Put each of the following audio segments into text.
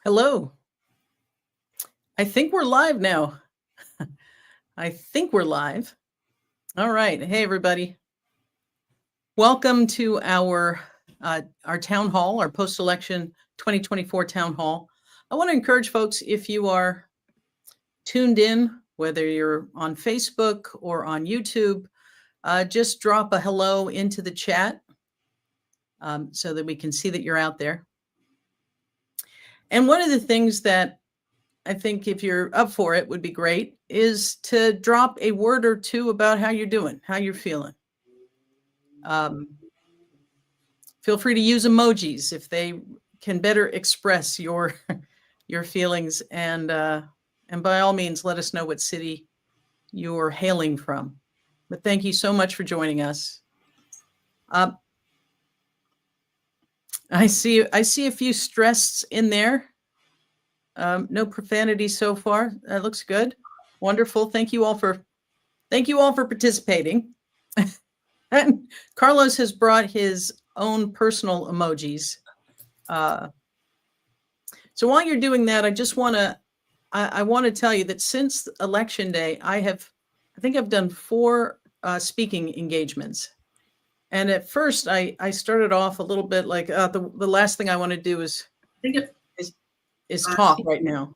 Hello. I think we're live now. I think we're live. All right. Hey, everybody. Welcome to our town hall, our post-election 2024 town hall. I want to encourage folks, if you are tuned in, whether you're on Facebook or on YouTube, just drop a hello into the chat so that we can see that you're out there. And one of the things that I think if you're up for it would be great is to drop a word or two about how you're doing, how you're feeling. Feel free to use emojis if they can better express your your feelings, and by all means, let us know what city you're hailing from. But thank you so much for joining us. I see a few stressed in there. No profanity so far. That looks good. Wonderful. Thank you all for participating. And Carlos has brought his own personal emojis. So while you're doing that, I want to tell you that since Election Day, I think I've done 4 speaking engagements. And at first, I started off a little bit like the last thing I want to do is talk right now.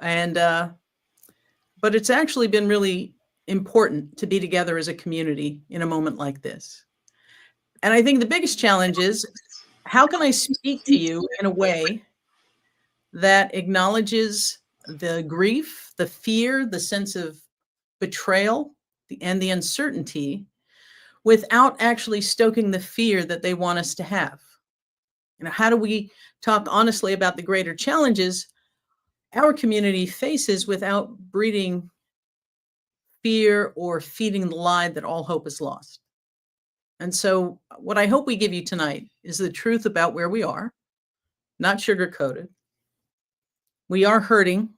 And but it's actually been really important to be together as a community in a moment like this. And I think the biggest challenge is, how can I speak to you in a way that acknowledges the grief, the fear, the sense of betrayal, and the uncertainty without actually stoking the fear that they want us to have? You know, how do we talk honestly about the greater challenges our community faces without breeding fear or feeding the lie that all hope is lost? And so what I hope we give you tonight is the truth about where we are, not sugar-coated. We are hurting.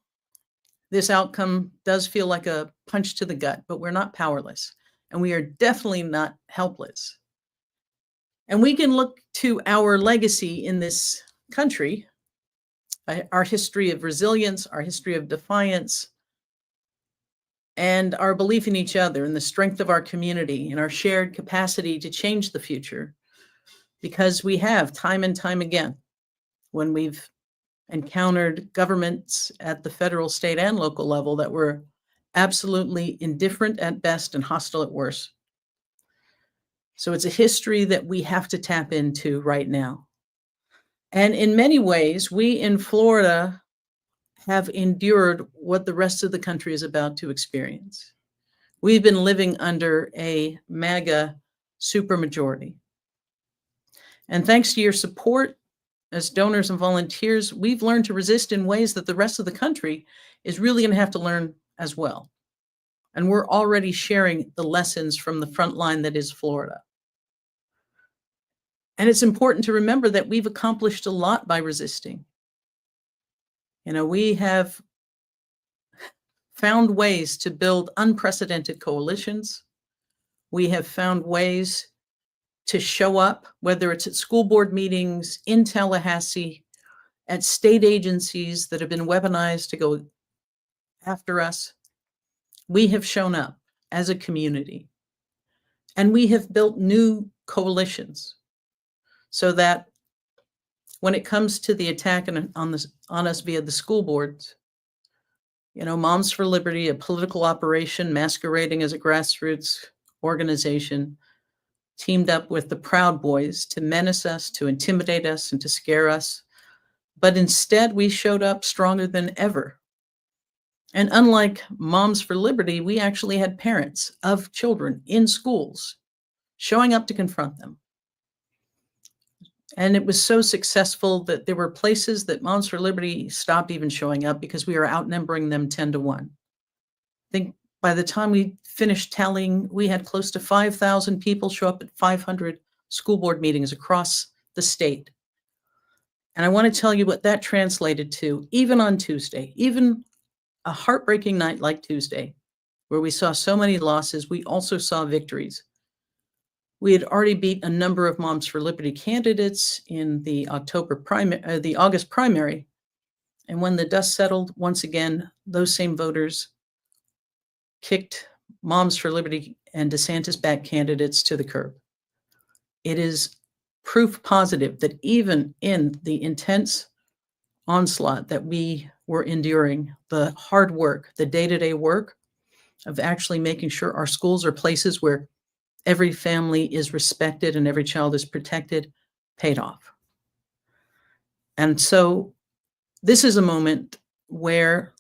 This outcome does feel like a punch to the gut, but we're not powerless. And we are definitely not helpless. And we can look to our legacy in this country, our history of resilience, our history of defiance, and our belief in each other and the strength of our community and our shared capacity to change the future. Because we have time and time again, when we've encountered governments at the federal, state, and local level that were absolutely indifferent at best and hostile at worst. So it's a history that we have to tap into right now. And in many ways, we in Florida have endured what the rest of the country is about to experience. We've been living under a MAGA supermajority. And thanks to your support as donors and volunteers, we've learned to resist in ways that the rest of the country is really going to have to learn as well. And we're already sharing the lessons from the front line that is Florida. And it's important to remember that we've accomplished a lot by resisting. You know, we have found ways to build unprecedented coalitions. We have found ways to show up, whether it's at school board meetings, in Tallahassee, at state agencies that have been weaponized to go after us. We have shown up as a community, and we have built new coalitions so that when it comes to the attack on us via the school boards, you know, Moms for Liberty, a political operation masquerading as a grassroots organization, teamed up with the Proud Boys to menace us, to intimidate us, and to scare us. But instead, we showed up stronger than ever. And unlike Moms for Liberty, we actually had parents of children in schools showing up to confront them. And it was so successful that there were places that Moms for Liberty stopped even showing up because we were outnumbering them 10-1. I think by the time we finished tallying, we had close to 5,000 people show up at 500 school board meetings across the state. And I want to tell you what that translated to, even on Tuesday, even a heartbreaking night like Tuesday, where we saw so many losses, we also saw victories. We had already beat a number of Moms for Liberty candidates in the August primary. And when the dust settled, once again, those same voters kicked Moms for Liberty and DeSantis-backed candidates to the curb. It is proof positive that even in the intense onslaught that we were enduring, the hard work, the day-to-day work of actually making sure our schools are places where every family is respected and every child is protected, paid off. And so this is a moment where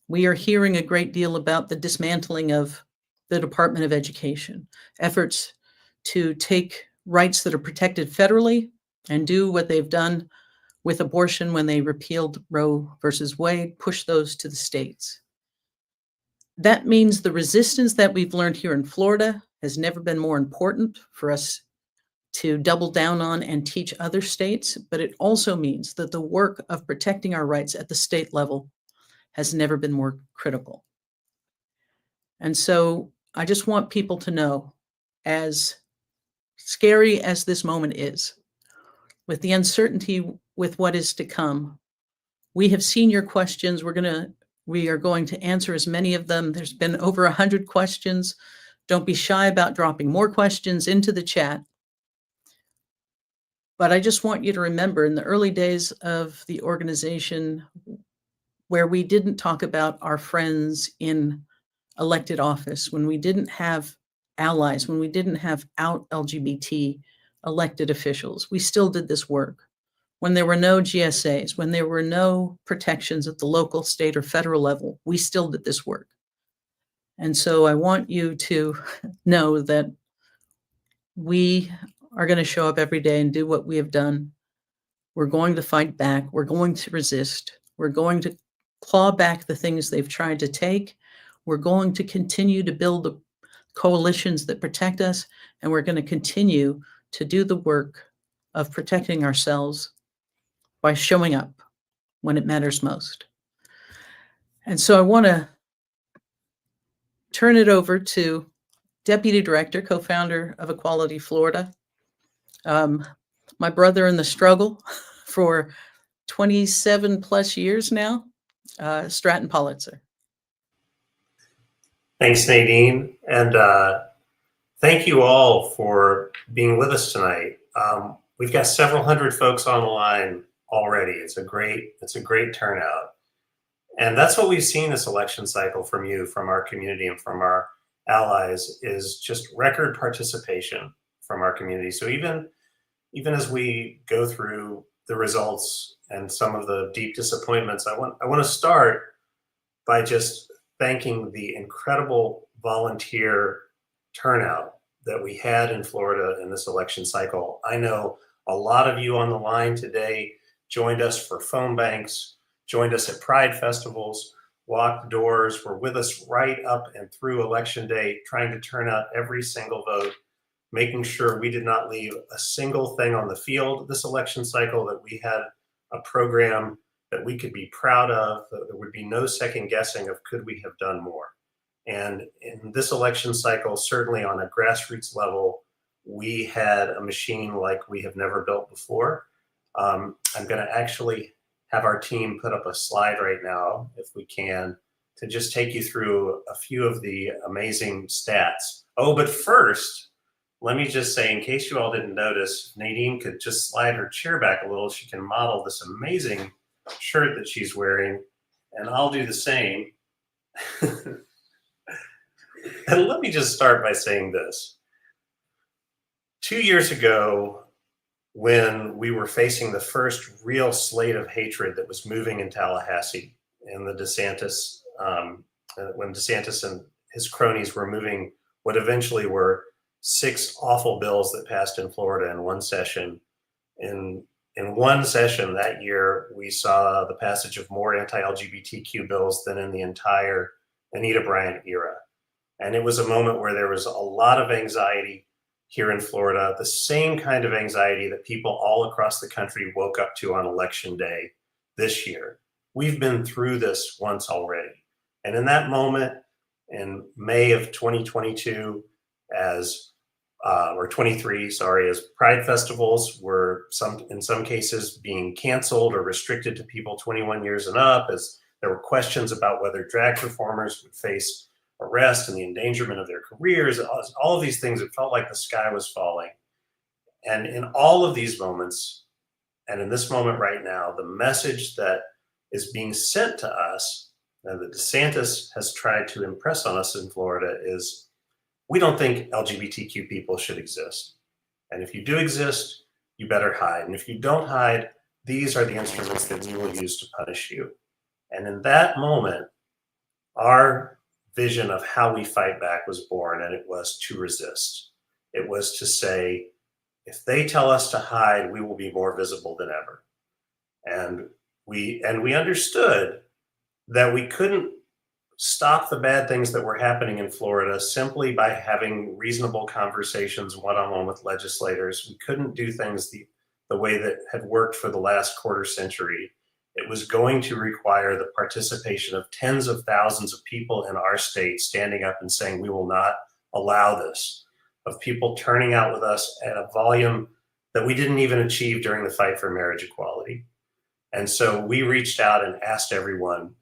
we are hearing a great deal about the dismantling of the Department of Education, efforts to take rights that are protected federally and do what they've done with abortion when they repealed Roe versus Wade, push those to the states. That means the resistance that we've learned here in Florida has never been more important for us to double down on and teach other states, but it also means that the work of protecting our rights at the state level has never been more critical. And so I just want people to know, as scary as this moment is, with the uncertainty with what is to come, we have seen your questions. We are going to answer as many of them. There's been over 100 questions. Don't be shy about dropping more questions into the chat. But I just want you to remember, in the early days of the organization, where we didn't talk about our friends in elected office, when we didn't have allies, when we didn't have out LGBT elected officials, we still did this work. When there were no GSAs, when there were no protections at the local, state, or federal level, we still did this work. And so I want you to know that we are going to show up every day and do what we have done. We're going to fight back. We're going to resist. We're going to claw back the things they've tried to take. We're going to continue to build the coalitions that protect us, and we're going to continue to do the work of protecting ourselves by showing up when it matters most. And so I want to turn it over to Deputy Director, co-founder of Equality Florida, my brother in the struggle for 27 plus years now, Stratton Politzer. Thanks, Nadine. And thank you all for being with us tonight. We've got several hundred folks on the line already. It's a great turnout. And that's what we've seen this election cycle from you, from our community, and from our allies, is just record participation from our community. So even as we go through the results and some of the deep disappointments, I want to start by just thanking the incredible volunteer turnout that we had in Florida in this election cycle. I know a lot of you on the line today joined us for phone banks, joined us at Pride festivals, walked the doors, were with us right up and through Election Day, trying to turn out every single vote, making sure we did not leave a single thing on the field this election cycle, that we had a program that we could be proud of, that there would be no second guessing of could we have done more. And in this election cycle, certainly on a grassroots level, we had a machine like we have never built before. I'm going to actually have our team put up a slide right now, if we can, to just take you through a few of the amazing stats. Oh, but first, let me just say, in case you all didn't notice, Nadine could just slide her chair back a little. She can model this amazing shirt that she's wearing, and I'll do the same. And let me just start by saying this. 2 years ago, when we were facing the first real slate of hatred that was moving in Tallahassee, and when DeSantis and his cronies were moving what eventually were 6 awful bills that passed in Florida in one session. In one session that year, we saw the passage of more anti-LGBTQ bills than in the entire Anita Bryant era. And it was a moment where there was a lot of anxiety here in Florida, the same kind of anxiety that people all across the country woke up to on Election Day this year. We've been through this once already. And in that moment, in May of 2022, as or 23, sorry, as pride festivals were in some cases being canceled or restricted to people 21 years and up, as there were questions about whether drag performers would face arrest and the endangerment of their careers. All of these things, it felt like the sky was falling. And in all of these moments, and in this moment right now, the message that is being sent to us, and that DeSantis has tried to impress on us in Florida, is we don't think LGBTQ people should exist. And if you do exist, you better hide. And if you don't hide, these are the instruments that we will use to punish you. And in that moment, our vision of how we fight back was born, and it was to resist. It was to say, if they tell us to hide, we will be more visible than ever. And we understood that we couldn't stop the bad things that were happening in Florida simply by having reasonable conversations one-on-one with legislators. We couldn't do things the way that had worked for the last quarter century. It was going to require the participation of tens of thousands of people in our state standing up and saying, we will not allow this, of people turning out with us at a volume that we didn't even achieve during the fight for marriage equality. And so we reached out and asked everyone,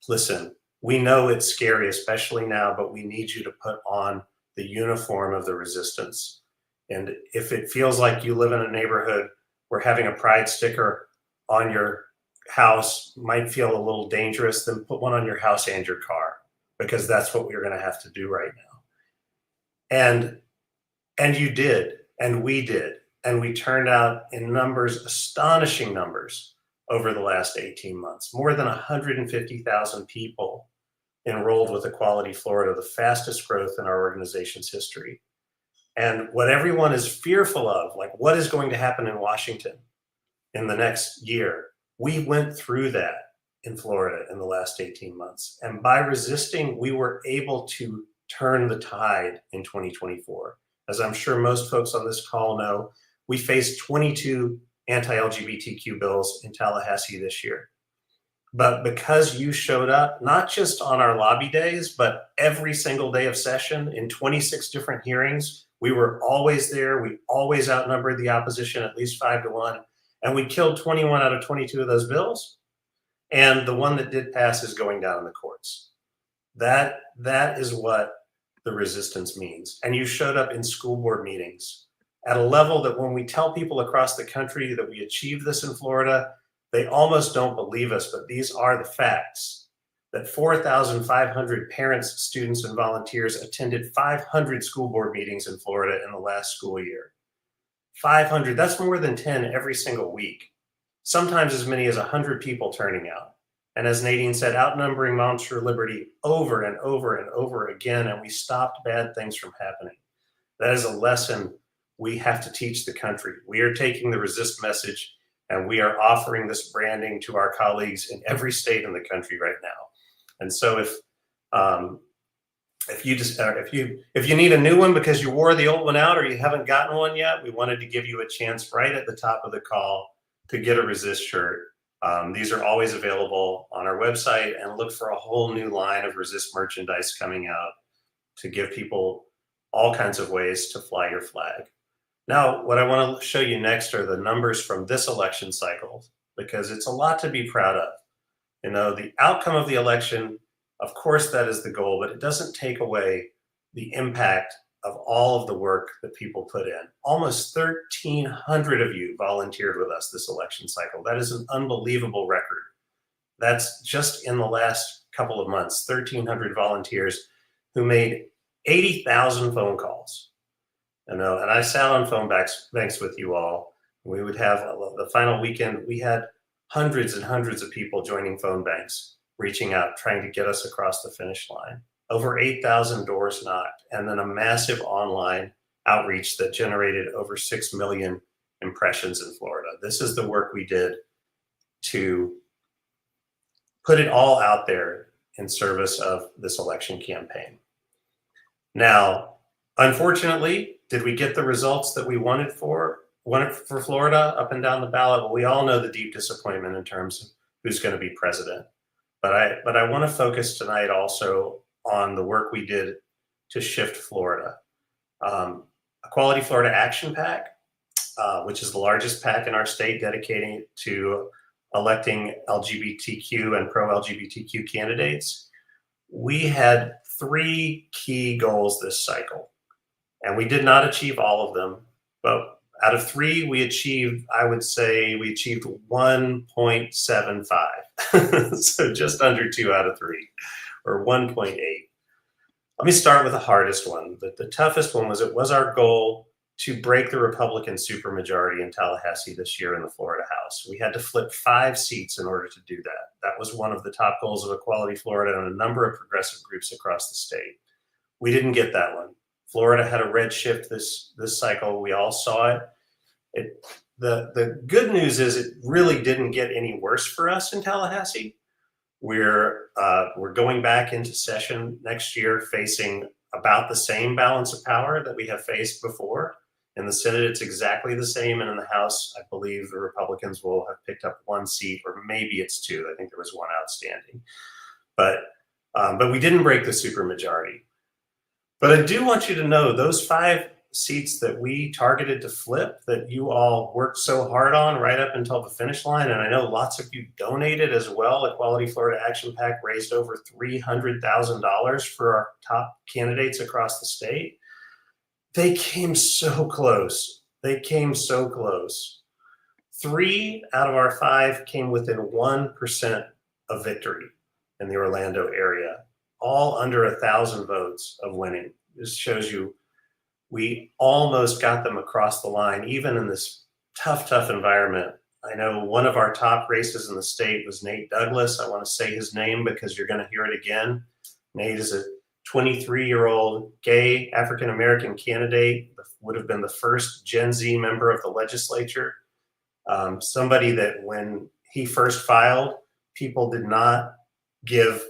listen, we know it's scary, especially now, but we need you to put on the uniform of the resistance. And if it feels like you live in a neighborhood where having a pride sticker on your house might feel a little dangerous, then put one on your house and your car, because that's what we're going to have to do right now. And you did, and we did, and we turned out in numbers, astonishing numbers, over the last 18 months. More than 150,000 people enrolled with Equality Florida, the fastest growth in our organization's history. And what everyone is fearful of, like what is going to happen in Washington in the next year, we went through that in Florida in the last 18 months. And by resisting, we were able to turn the tide in 2024. As I'm sure most folks on this call know, we faced 22 anti-LGBTQ bills in Tallahassee this year. But because you showed up, not just on our lobby days, but every single day of session in 26 different hearings, we were always there. We always outnumbered the opposition at least 5-1. And we killed 21 out of 22 of those bills. And the one that did pass is going down in the courts. That is what the resistance means. And you showed up in school board meetings at a level that when we tell people across the country that we achieved this in Florida, they almost don't believe us, but these are the facts. That 4,500 parents, students, and volunteers attended 500 school board meetings in Florida in the last school year. 500, that's more than 10 every single week. Sometimes as many as 100 people turning out. And as Nadine said, outnumbering Moms for Liberty over and over and over again, and we stopped bad things from happening. That is a lesson we have to teach the country. We are taking the resist message and we are offering this branding to our colleagues in every state in the country right now. And so if you need a new one because you wore the old one out or you haven't gotten one yet, we wanted to give you a chance right at the top of the call to get a resist shirt. These are always available on our website, and look for a whole new line of resist merchandise coming out to give people all kinds of ways to fly your flag. Now, what I want to show you next are the numbers from this election cycle, because it's a lot to be proud of. You know, the outcome of the election, of course, that is the goal, but it doesn't take away the impact of all of the work that people put in. Almost 1,300 of you volunteered with us this election cycle. That is an unbelievable record. That's just in the last couple of months, 1,300 volunteers who made 80,000 phone calls. You know, and I sat on phone banks with you all. We would have the final weekend, we had hundreds and hundreds of people joining phone banks, reaching out, trying to get us across the finish line. Over 8,000 doors knocked, and then a massive online outreach that generated over 6 million impressions in Florida. This is the work we did to put it all out there in service of this election campaign. Now, unfortunately, did we get the results that we wanted for Florida up and down the ballot? Well, we all know the deep disappointment in terms of who's going to be president. But I want to focus tonight also on the work we did to shift Florida. Equality Florida Action PAC, which is the largest PAC in our state dedicating to electing LGBTQ and pro-LGBTQ candidates. We had 3 key goals this cycle, and we did not achieve all of them, but out of 3, we achieved, I would say we achieved 1.75. So just under 2 out of 3, or 1.8. Let me start with the hardest one. The toughest one was, it was our goal to break the Republican supermajority in Tallahassee this year in the Florida House. We had to flip 5 seats in order to do that. That was one of the top goals of Equality Florida and a number of progressive groups across the state. We didn't get that one. Florida had a red shift this cycle. We all saw it. The good news is it really didn't get any worse for us in Tallahassee. We're going back into session next year facing about the same balance of power that we have faced before. In the Senate, it's exactly the same, and in the House, I believe the Republicans will have picked up 1 seat, or maybe it's 2. I think there was 1 outstanding. But we didn't break the supermajority. But I do want you to know those 5 seats that we targeted to flip, that you all worked so hard on right up until the finish line, and I know lots of you donated as well. Equality Florida Action PAC raised over $300,000 for our top candidates across the state. They came so close. They came so close. 3 out of our 5 came within 1% of victory in the Orlando area, all under 1,000 votes of winning. This shows you we almost got them across the line, even in this tough environment. I know one of our top races in the state was Nate Douglas. I want to say his name because you're going to hear it again. Nate is a 23-year-old gay African-American candidate, would have been the first Gen Z member of the legislature. Somebody that when he first filed, people did not give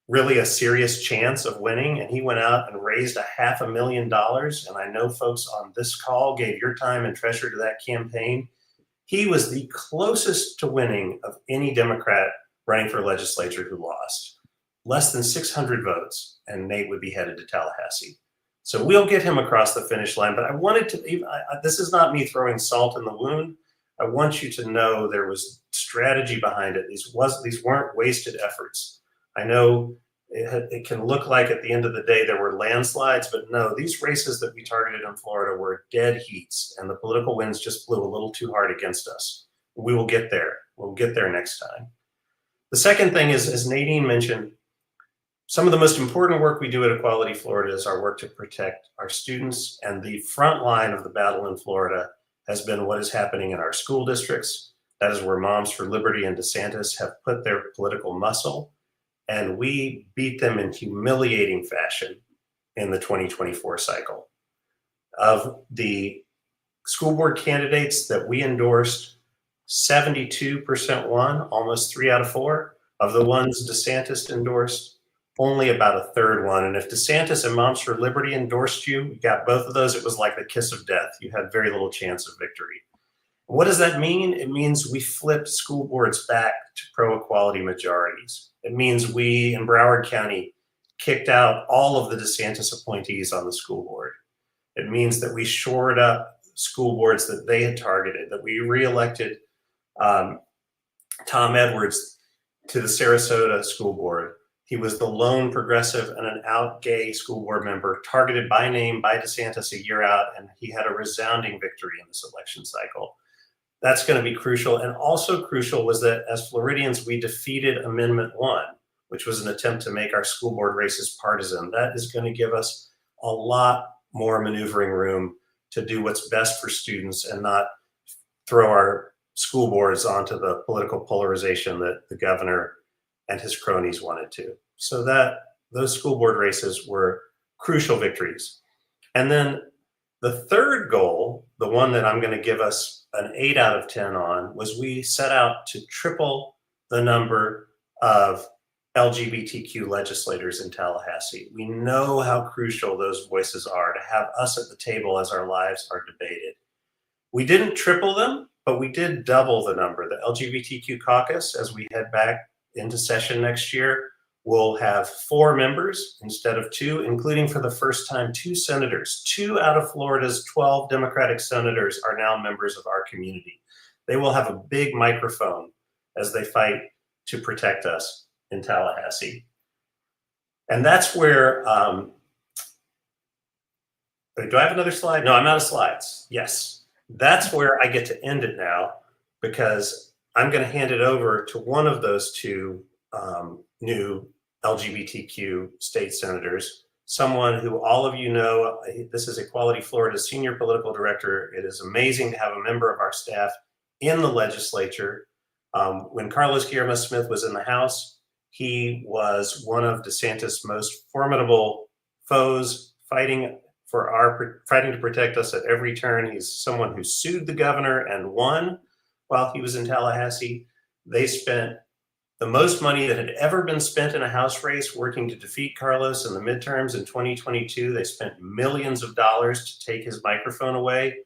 really a serious chance of winning, and he went out and raised $500,000. And I know folks on this call gave your time and treasure to that campaign. He was the closest to winning of any Democrat running for legislature who lost. Less than 600 votes, and Nate would be headed to Tallahassee. So we'll get him across the finish line. But I wanted to, this is not me throwing salt in the wound. I want you to know there was strategy behind it. These weren't wasted efforts. I know it can look like at the end of the day there were landslides, but no, these races that we targeted in Florida were dead heats, and the political winds just blew a little too hard against us. We will get there. We'll get there next time. The second thing is, as Nadine mentioned, some of the most important work we do at Equality Florida is our work to protect our students, and the front line of the battle in Florida has been what is happening in our school districts. That is where Moms for Liberty and DeSantis have put their political muscle, and we beat them in humiliating fashion in the 2024 cycle. Of the school board candidates that we endorsed, 72% won, almost 3 out of 4. Of the ones DeSantis endorsed, only about a third won. And if DeSantis and Moms for Liberty endorsed you, you got both of those, it was like the kiss of death. You had very little chance of victory. What does that mean? It means we flipped school boards back to pro-equality majorities. It means we in Broward County kicked out all of the DeSantis appointees on the school board. It means that we shored up school boards that they had targeted, that we reelected Tom Edwards to the Sarasota school board. He was the lone progressive and an out gay school board member targeted by name by DeSantis a year out, and he had a resounding victory in this election cycle. That's going to be crucial. And also crucial was that as Floridians, we defeated Amendment 1, which was an attempt to make our school board races partisan. That is going to give us a lot more maneuvering room to do what's best for students and not throw our school boards onto the political polarization that the governor and his cronies wanted to. So that those school board races were crucial victories. And then the third goal, the one that I'm going to give us an 8 out of 10 on, was we set out to triple the number of LGBTQ legislators in Tallahassee. We know how crucial those voices are to have us at the table as our lives are debated. We didn't triple them, but we did double the number. The LGBTQ caucus, as we head back into session next year, We'll have 4 members instead of 2, including for the first time 2 senators. 2 out of Florida's 12 Democratic senators are now members of our community. They will have a big microphone as they fight to protect us in Tallahassee. And that's where, do I have another slide? No, I'm out of slides. Yes, that's where I get to end it now, because I'm going to hand it over to one of those 2 new LGBTQ state senators, someone who all of you know. This is Equality Florida's senior political director. It is amazing to have a member of our staff in the legislature. When Carlos Guillermo Smith was in the House, he was one of DeSantis' most formidable foes, fighting to protect us at every turn. He's someone who sued the governor and won while he was in Tallahassee. They spent the most money that had ever been spent in a House race working to defeat Carlos in the midterms in 2022. They spent millions of dollars to take his microphone away.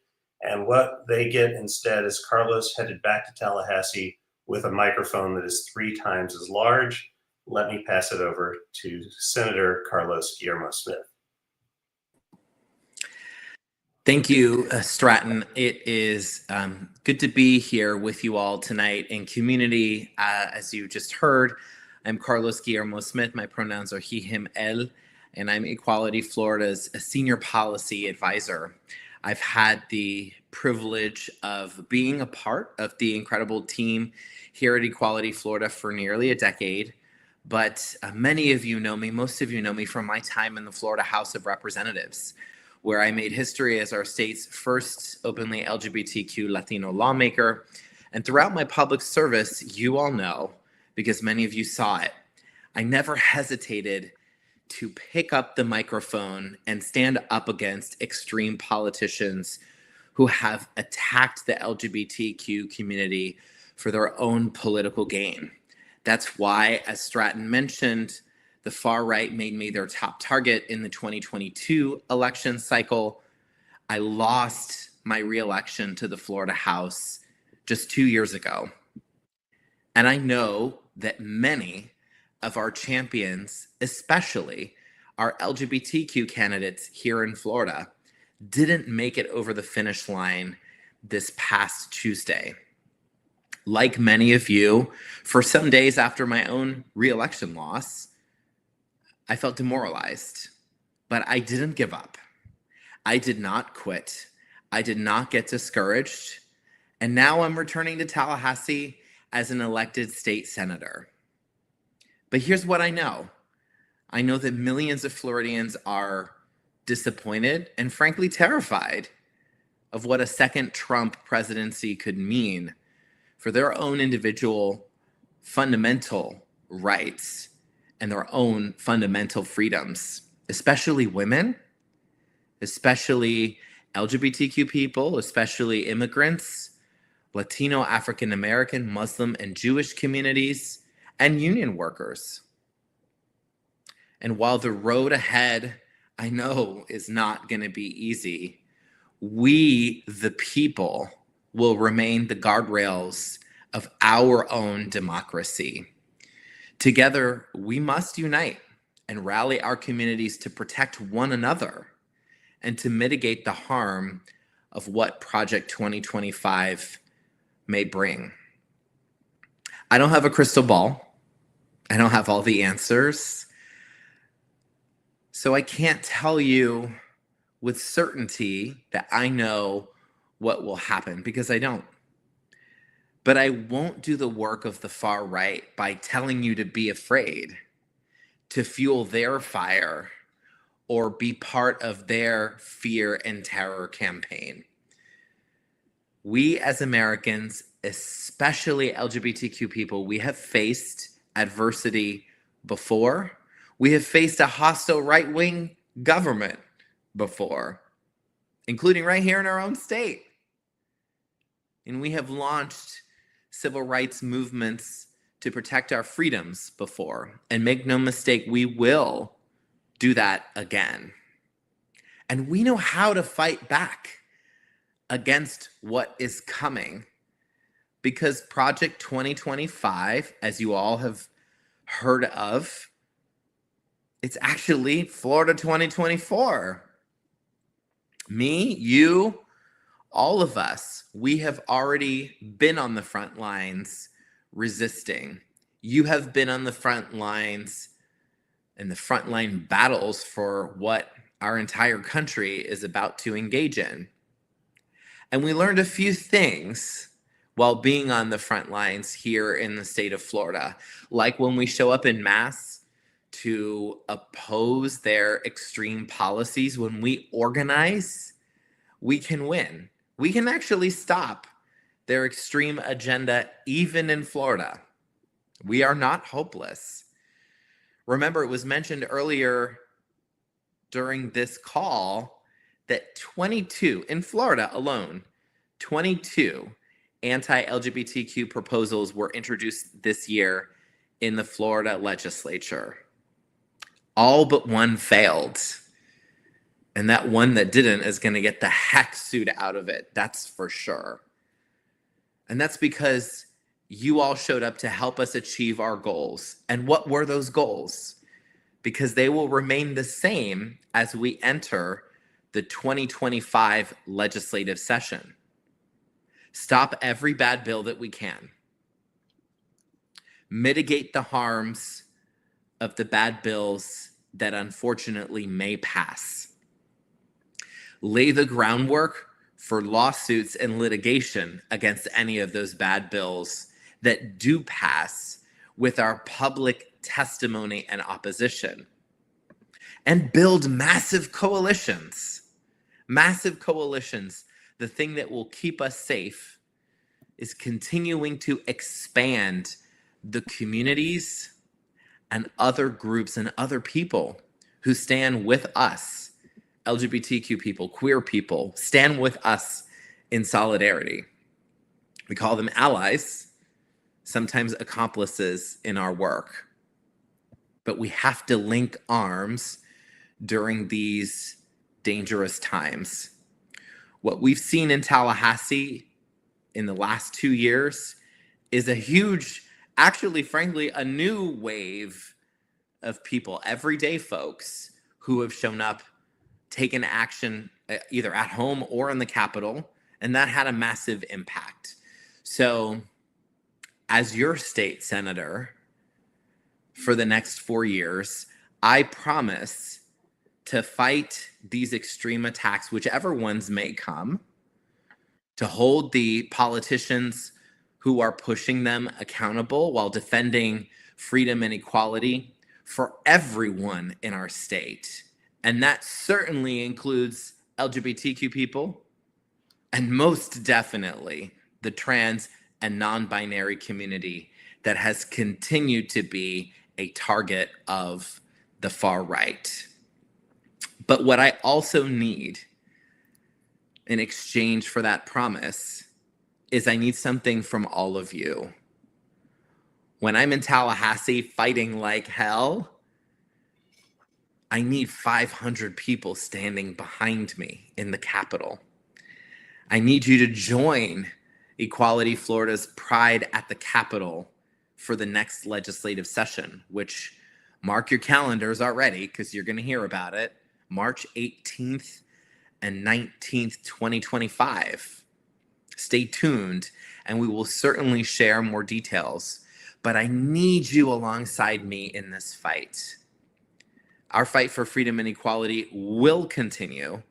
And what they get instead is Carlos headed back to Tallahassee with a microphone that is 3 times as large. Let me pass it over to Senator Carlos Guillermo Smith. Thank you, Stratton. It is good to be here with you all tonight in community. As you just heard, I'm Carlos Guillermo Smith. My pronouns are he, him, él, and I'm Equality Florida's senior policy advisor. I've had the privilege of being a part of the incredible team here at Equality Florida for nearly a decade. But many of you know me, most of you know me from my time in the Florida House of Representatives, where I made history as our state's first openly LGBTQ Latino lawmaker. And throughout my public service, you all know, because many of you saw it, I never hesitated to pick up the microphone and stand up against extreme politicians who have attacked the LGBTQ community for their own political gain. That's why, as Stratton mentioned, the far right made me their top target in the 2022 election cycle. I lost my reelection to the Florida House just 2 years ago. And I know that many of our champions, especially our LGBTQ candidates here in Florida, didn't make it over the finish line this past Tuesday. Like many of you, for some days after my own reelection loss, I felt demoralized, but I didn't give up. I did not quit. I did not get discouraged. And now I'm returning to Tallahassee as an elected state senator. But here's what I know. I know that millions of Floridians are disappointed and frankly terrified of what a second Trump presidency could mean for their own individual fundamental rights and their own fundamental freedoms, especially women, especially LGBTQ people, especially immigrants, Latino, African American, Muslim, and Jewish communities, and union workers. And while the road ahead, I know, is not going to be easy, we, the people, will remain the guardrails of our own democracy. Together, we must unite and rally our communities to protect one another and to mitigate the harm of what Project 2025 may bring. I don't have a crystal ball. I don't have all the answers. So I can't tell you with certainty that I know what will happen, because I don't. But I won't do the work of the far right by telling you to be afraid, to fuel their fire, or be part of their fear and terror campaign. We as Americans, especially LGBTQ people, we have faced adversity before. We have faced a hostile right-wing government before, including right here in our own state. And we have launched civil rights movements to protect our freedoms before. And make no mistake, we will do that again. And we know how to fight back against what is coming, because Project 2025, as you all have heard of, It's actually Florida 2024. Me, you, all of us, we have already been on the front lines resisting. You have been on the front lines and the frontline battles for what our entire country is about to engage in. And we learned a few things while being on the front lines here in the state of Florida, like when we show up in mass to oppose their extreme policies, when we organize, we can win. We can actually stop their extreme agenda, even in Florida. We are not hopeless. Remember, it was mentioned earlier during this call that 22, in Florida alone, 22 anti-LGBTQ proposals were introduced this year in the Florida legislature. All but one failed. And that one that didn't is going to get the heck sued out of it. That's for sure. And that's because you all showed up to help us achieve our goals. And what were those goals? Because they will remain the same as we enter the 2025 legislative session. Stop every bad bill that we can. Mitigate the harms of the bad bills that unfortunately may pass. Lay the groundwork for lawsuits and litigation against any of those bad bills that do pass with our public testimony and opposition. And build massive coalitions. Massive coalitions. The thing that will keep us safe is continuing to expand the communities and other groups and other people who stand with us, LGBTQ people, queer people, stand with us in solidarity. We call them allies, sometimes accomplices in our work. But we have to link arms during these dangerous times. What we've seen in Tallahassee in the last 2 years is a huge, actually, frankly, a new wave of people, everyday folks who have shown up, taken action either at home or in the Capitol, and that had a massive impact. So as your state senator for the next 4 years, I promise to fight these extreme attacks, whichever ones may come, to hold the politicians who are pushing them accountable while defending freedom and equality for everyone in our state. And that certainly includes LGBTQ people, and most definitely the trans and non-binary community that has continued to be a target of the far right. But what I also need in exchange for that promise is I need something from all of you. When I'm in Tallahassee fighting like hell, I need 500 people standing behind me in the Capitol. I need you to join Equality Florida's Pride at the Capitol for the next legislative session, which, mark your calendars already because you're going to hear about it, March 18th and 19th, 2025. Stay tuned, and we will certainly share more details. But I need you alongside me in this fight. Our fight for freedom and equality will continue,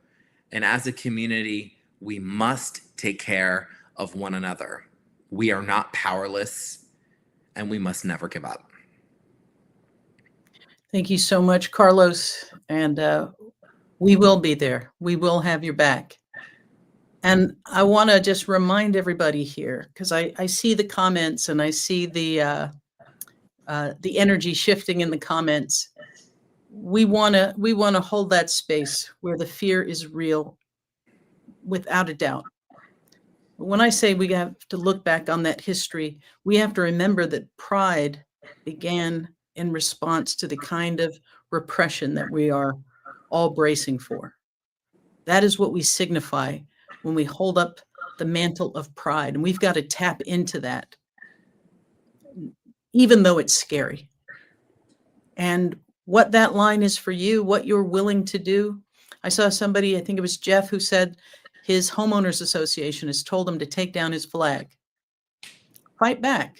and as a community, we must take care of one another. We are not powerless, and we must never give up. Thank you so much, Carlos. And we will be there. We will have your back. And I want to just remind everybody here, because I see the comments and I see the energy shifting in the comments. We want to hold that space where the fear is real, without a doubt. When I say we have to look back on that history, we have to remember that Pride began in response to the kind of repression that we are all bracing for. That is what we signify when we hold up the mantle of pride, and we've got to tap into that, even though it's scary. And what that line is for you, what you're willing to do. I saw somebody, I think it was Jeff, who said his homeowners association has told him to take down his flag. Fight back.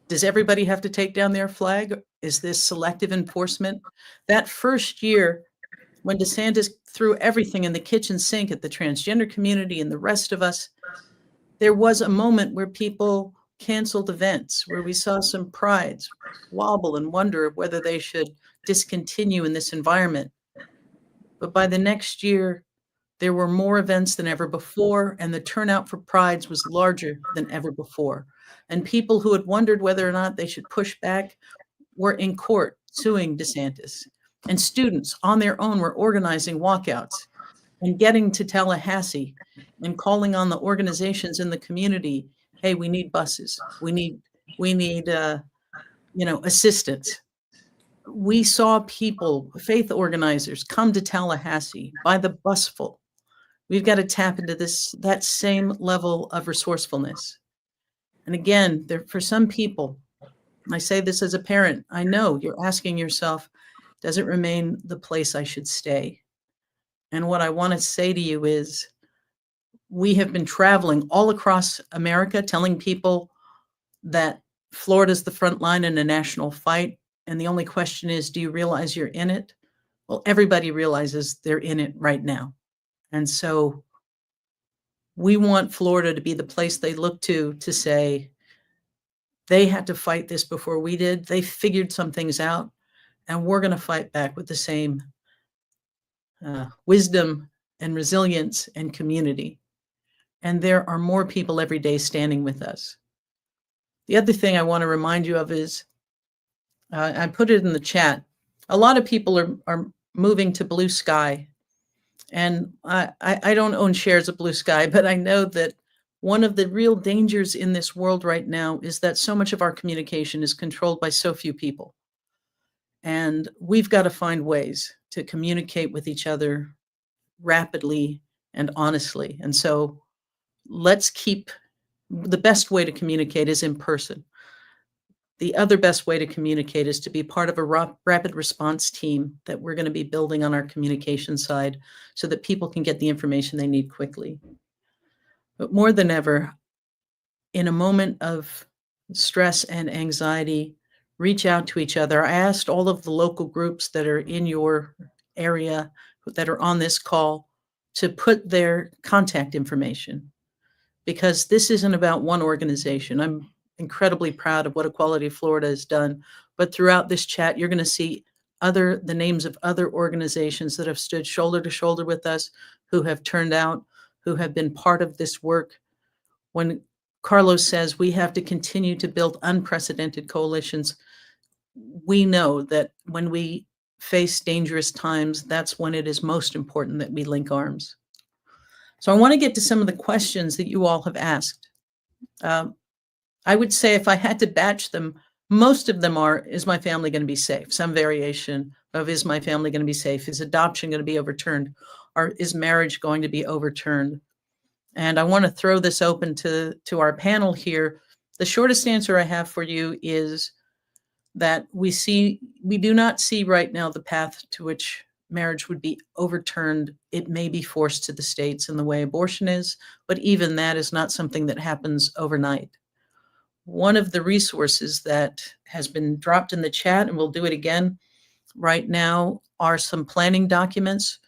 Does everybody have to take down their flag? Is this selective enforcement? That first year, when DeSantis threw everything in the kitchen sink at the transgender community and the rest of us, there was a moment where people canceled events, where we saw some prides wobble and wonder whether they should discontinue in this environment. But by the next year, there were more events than ever before, and the turnout for prides was larger than ever before. And people who had wondered whether or not they should push back were in court suing DeSantis. And students on their own were organizing walkouts and getting to Tallahassee and calling on the organizations in the community, hey, we need buses. We need assistance. We saw people, faith organizers, come to Tallahassee by the busful. We've got to tap into that same level of resourcefulness. And again, for some people, I say this as a parent, I know you're asking yourself, does it remain the place I should stay? And what I want to say to you is, we have been traveling all across America telling people that Florida's the front line in a national fight. And the only question is, do you realize you're in it? Well, everybody realizes they're in it right now. And so we want Florida to be the place they look to say, they had to fight this before we did. They figured some things out, and we're going to fight back with the same wisdom and resilience and community. And there are more people every day standing with us. The other thing I want to remind you of is, I put it in the chat, a lot of people are moving to Blue Sky. And I don't own shares of Blue Sky, but I know that one of the real dangers in this world right now is that so much of our communication is controlled by so few people. And we've got to find ways to communicate with each other rapidly and honestly. And so the best way to communicate is in person. The other best way to communicate is to be part of a rapid response team that we're going to be building on our communication side so that people can get the information they need quickly. But more than ever, in a moment of stress and anxiety, reach out to each other. I asked all of the local groups that are in your area that are on this call to put their contact information, because this isn't about one organization. I'm incredibly proud of what Equality Florida has done, but throughout this chat, you're going to see the names of other organizations that have stood shoulder to shoulder with us, who have turned out, who have been part of this work. When Carlos says we have to continue to build unprecedented coalitions, we know that when we face dangerous times, that's when it is most important that we link arms. So I want to get to some of the questions that you all have asked. I would say if I had to batch them, most of them are, is my family going to be safe? Some variation of, is my family going to be safe? Is adoption going to be overturned? Or is marriage going to be overturned? And I want to throw this open to our panel here. The shortest answer I have for you is that we do not see right now the path to which marriage would be overturned. It may be forced to the states in the way abortion is, but even that is not something that happens overnight. One of the resources that has been dropped in the chat, and we'll do it again right now, are some planning documents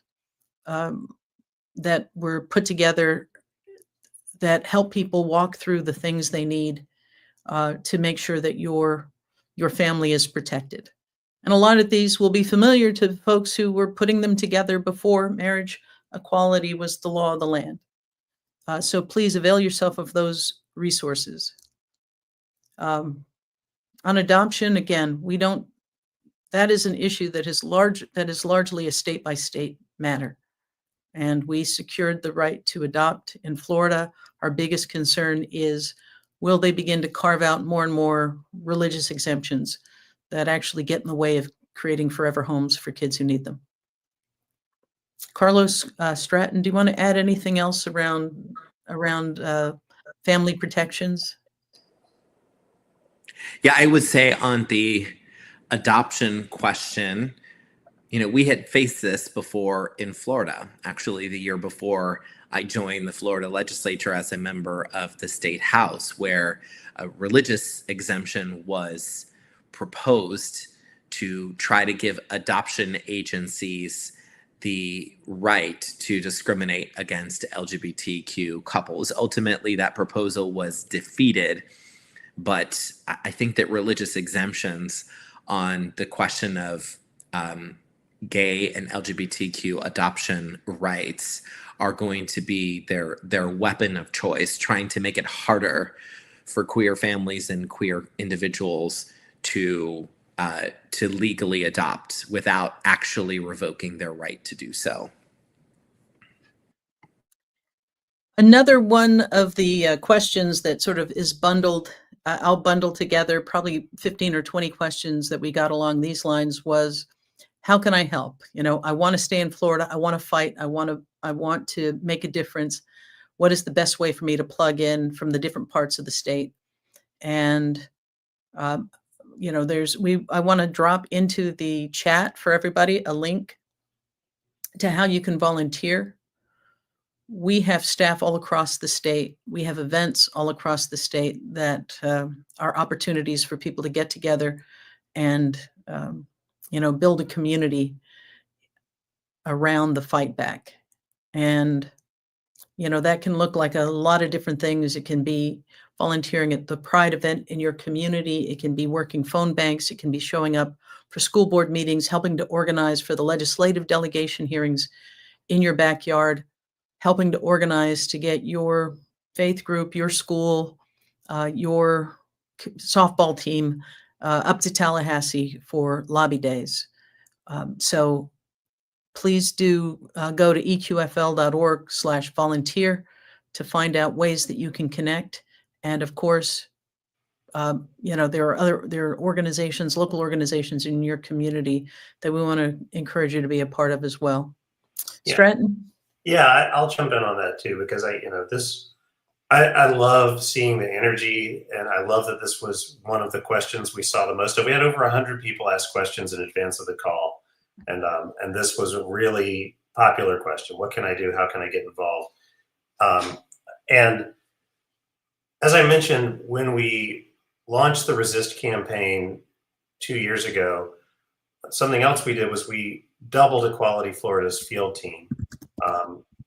that were put together that help people walk through the things they need to make sure that your family is protected. And a lot of these will be familiar to folks who were putting them together before marriage equality was the law of the land. So please avail yourself of those resources. On adoption, again, that is an issue that is largely a state by state matter. And we secured the right to adopt in Florida. Our biggest concern is, will they begin to carve out more and more religious exemptions that actually get in the way of creating forever homes for kids who need them? Carlos Stratton, do you want to add anything else around family protections? Yeah, I would say on the adoption question, we had faced this before in Florida, actually the year before I joined the Florida legislature as a member of the state house, where a religious exemption was proposed to try to give adoption agencies the right to discriminate against LGBTQ couples. Ultimately, that proposal was defeated, but I think that religious exemptions on the question of gay and LGBTQ adoption rights are going to be their weapon of choice, trying to make it harder for queer families and queer individuals to legally adopt without actually revoking their right to do so. Another one of the questions that sort of is bundled, I'll bundle together probably 15 or 20 questions that we got along these lines was, how can I help? I want to stay in Florida. I want to fight. I want to make a difference. What is the best way for me to plug in from the different parts of the state? And I want to drop into the chat for everybody a link to how you can volunteer. We have staff all across the state. We have events all across the state that are opportunities for people to get together and build a community around the fight back. And, that can look like a lot of different things. It can be volunteering at the Pride event in your community. It can be working phone banks. It can be showing up for school board meetings, helping to organize for the legislative delegation hearings in your backyard, helping to organize to get your faith group, your school, your softball team up to Tallahassee for lobby days. So please do go to eqfl.org/volunteer to find out ways that you can connect. And of course, there are organizations, local organizations in your community that we want to encourage you to be a part of as well. Yeah. Stratton? Yeah, I'll jump in on that too, because I love seeing the energy, and I love that this was one of the questions we saw the most of. We had over 100 people ask questions in advance of the call. And this was a really popular question. What can I do? How can I get involved? And as I mentioned, when we launched the Resist campaign 2 years ago, something else we did was we doubled Equality Florida's field team.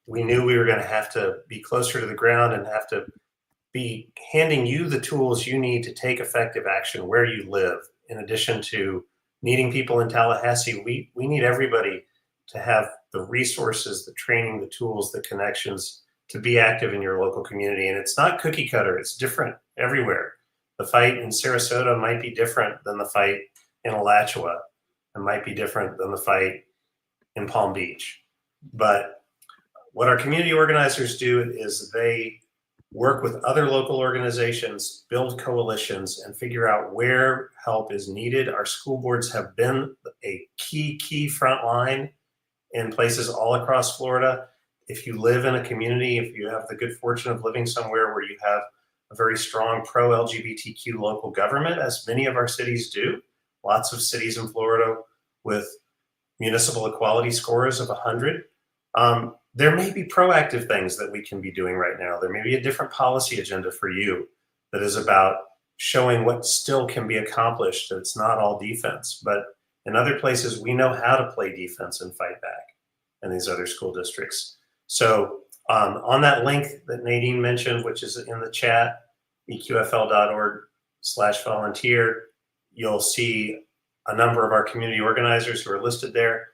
We knew we were going to have to be closer to the ground and have to be handing you the tools you need to take effective action where you live, in addition to needing people in Tallahassee. We need everybody to have the resources, the training, the tools, the connections to be active in your local community. And it's not cookie cutter. It's different everywhere. The fight in Sarasota might be different than the fight in Alachua, and might be different than the fight in Palm Beach. But what our community organizers do is they work with other local organizations, build coalitions, and figure out where help is needed. Our school boards have been a key front line in places all across Florida. If you live in a community, if you have the good fortune of living somewhere where you have a very strong pro-LGBTQ local government, as many of our cities do, lots of cities in Florida with municipal equality scores of 100, there may be proactive things that we can be doing right now. There may be a different policy agenda for you that is about showing what still can be accomplished, that it's not all defense. But in other places, we know how to play defense and fight back in these other school districts. So on that link that Nadine mentioned, which is in the chat, eqfl.org/volunteer, you'll see a number of our community organizers who are listed there.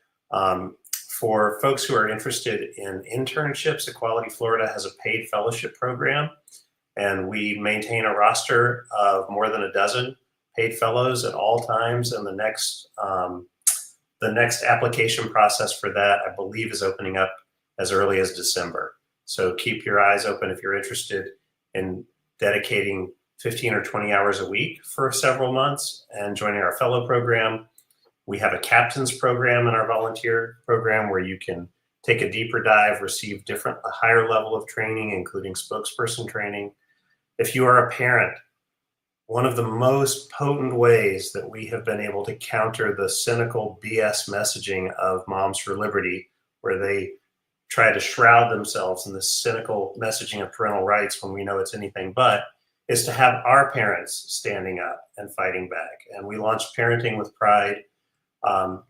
For folks who are interested in internships, Equality Florida has a paid fellowship program, and we maintain a roster of more than a dozen paid fellows at all times. And the next application process for that, I believe, is opening up as early as December. So keep your eyes open if you're interested in dedicating 15 or 20 hours a week for several months and joining our fellow program. We have a captain's program in our volunteer program where you can take a deeper dive, receive a higher level of training, including spokesperson training. If you are a parent, one of the most potent ways that we have been able to counter the cynical BS messaging of Moms for Liberty, where they try to shroud themselves in the cynical messaging of parental rights when we know it's anything but, is to have our parents standing up and fighting back. And we launched Parenting with Pride